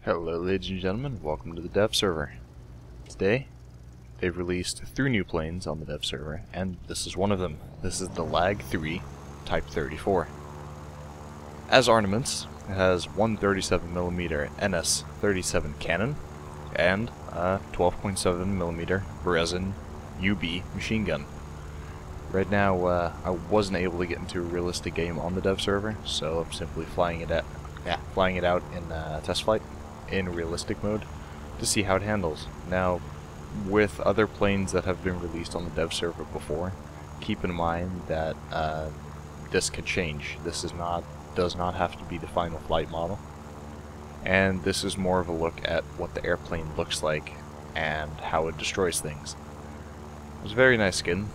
Hello ladies and gentlemen, welcome to the dev server. Today, they've released 3 new planes on the dev server, and this is one of them. This is the LaGG-3 Type 34. As ornaments, it has one 37mm NS-37 cannon, and a 12.7mm Berezin UB machine gun. Right now, I wasn't able to get into a realistic game on the dev server, so I'm simply flying it out in test flight in realistic mode to see how it handles. Now, with other planes that have been released on the dev server before, keep in mind that this could change. This does not have to be the final flight model, and this is more of a look at what the airplane looks like and how it destroys things. It's a very nice skin.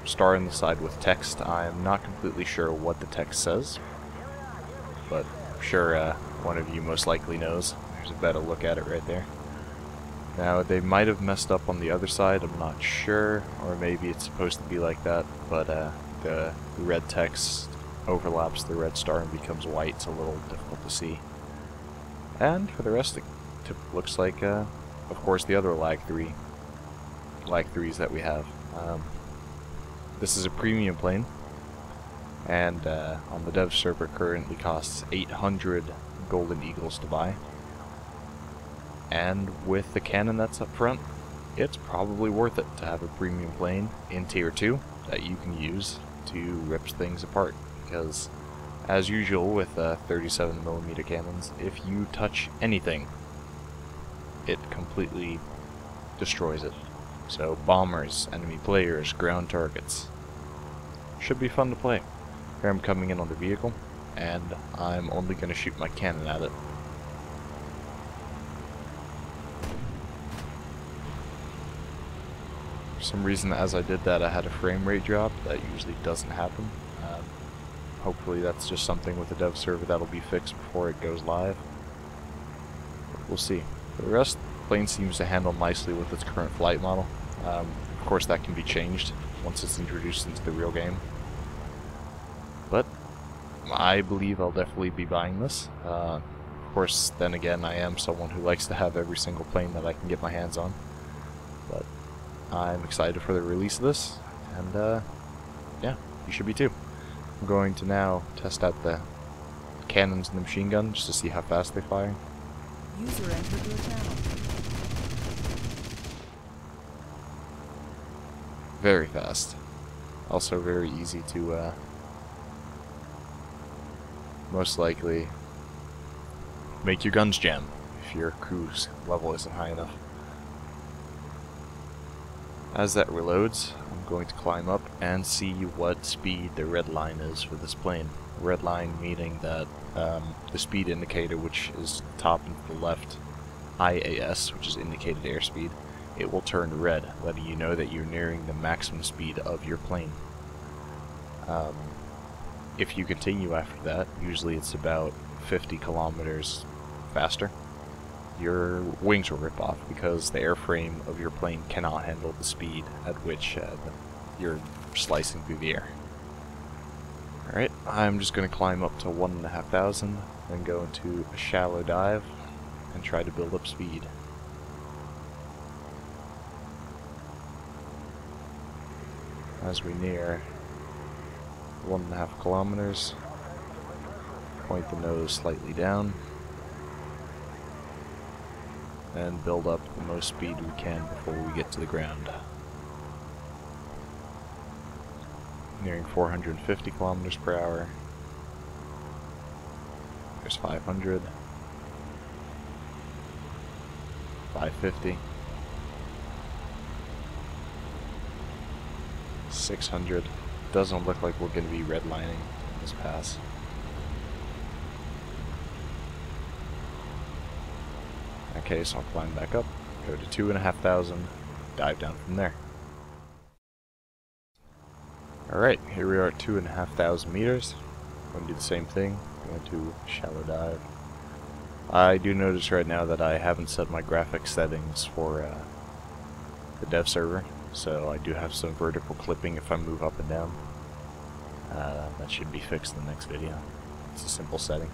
Star on the side with text. I'm not completely sure what the text says, but I'm sure one of you most likely knows. There's a better look at it right there. Now, they might have messed up on the other side, I'm not sure, or maybe it's supposed to be like that, but the red text overlaps the red star and becomes white. It's a little difficult to see. And for the rest, it looks like, of course, the other LaGG-3s that we have. This is a premium plane, and on the dev server currently costs 800 golden eagles to buy. And with the cannon that's up front, it's probably worth it to have a premium plane in tier 2 that you can use to rip things apart, because as usual with 37mm cannons, if you touch anything, it completely destroys it. So bombers, enemy players, ground targets. Should be fun to play. Here I'm coming in on the vehicle, and I'm only going to shoot my cannon at it. For some reason, as I did that, I had a frame rate drop. That usually doesn't happen. Hopefully that's just something with the dev server that'll be fixed before it goes live. But we'll see. For the rest, the plane seems to handle nicely with its current flight model. Of course, that can be changed once it's introduced into the real game. But I believe I'll definitely be buying this. Of course, then again, I am someone who likes to have every single plane that I can get my hands on. But I'm excited for the release of this, and yeah, you should be too. I'm going to now test out the cannons and the machine gun just to see how fast they fire. User entered your channel. Very fast. Also very easy to most likely make your guns jam if your cruise level isn't high enough. As that reloads, I'm going to climb up and see what speed the red line is for this plane. Red line meaning that the speed indicator, which is top and to the left, IAS, which is indicated airspeed, it will turn red, letting you know that you're nearing the maximum speed of your plane. If you continue after that, usually it's about 50 kilometers faster, your wings will rip off because the airframe of your plane cannot handle the speed at which you're slicing through the air. Alright, I'm just going to climb up to 1,500, then go into a shallow dive and try to build up speed. As we near 1.5 kilometers, point the nose slightly down, and build up the most speed we can before we get to the ground. Nearing 450 kilometers per hour. There's 500, 550, 600. Doesn't look like we're going to be redlining in this pass. Okay, so I'll climb back up, go to 2,500, dive down from there. Alright, here we are at 2,500 meters. I'm going to do the same thing, going to shallow dive. I do notice right now that I haven't set my graphics settings for the dev server, so I do have some vertical clipping if I move up and down. That should be fixed in the next video. It's a simple setting.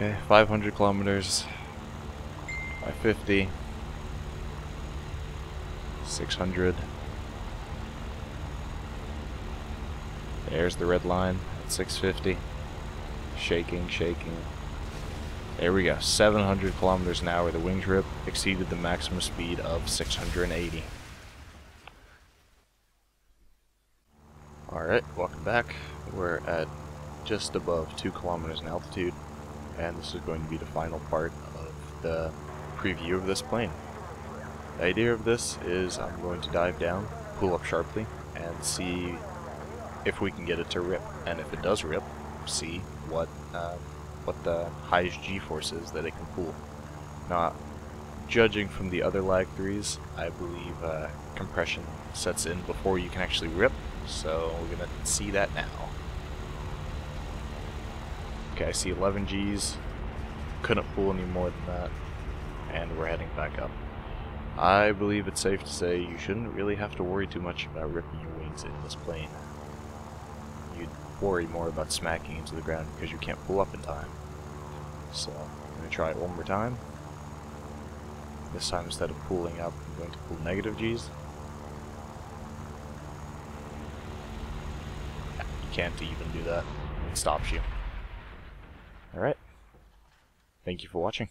Okay, 500 kilometers, 550, 600. There's the red line at 650. Shaking, shaking. There we go, 700 kilometers an hour. The wing trip exceeded the maximum speed of 680. Alright, welcome back. We're at just above 2 kilometers in altitude, and this is going to be the final part of the preview of this plane. The idea of this is I'm going to dive down, pull up sharply, and see if we can get it to rip. And if it does rip, see what the highest G-force is that it can pull. Now, judging from the other LaGG-3s, I believe compression sets in before you can actually rip, so we're going to see that now. Okay, I see 11 Gs, couldn't pull any more than that, and we're heading back up. I believe it's safe to say you shouldn't really have to worry too much about ripping your wings in this plane. You'd worry more about smacking into the ground because you can't pull up in time. So, I'm going to try it one more time. This time, instead of pulling up, I'm going to pull negative Gs. You can't even do that. It stops you. Alright. Thank you for watching.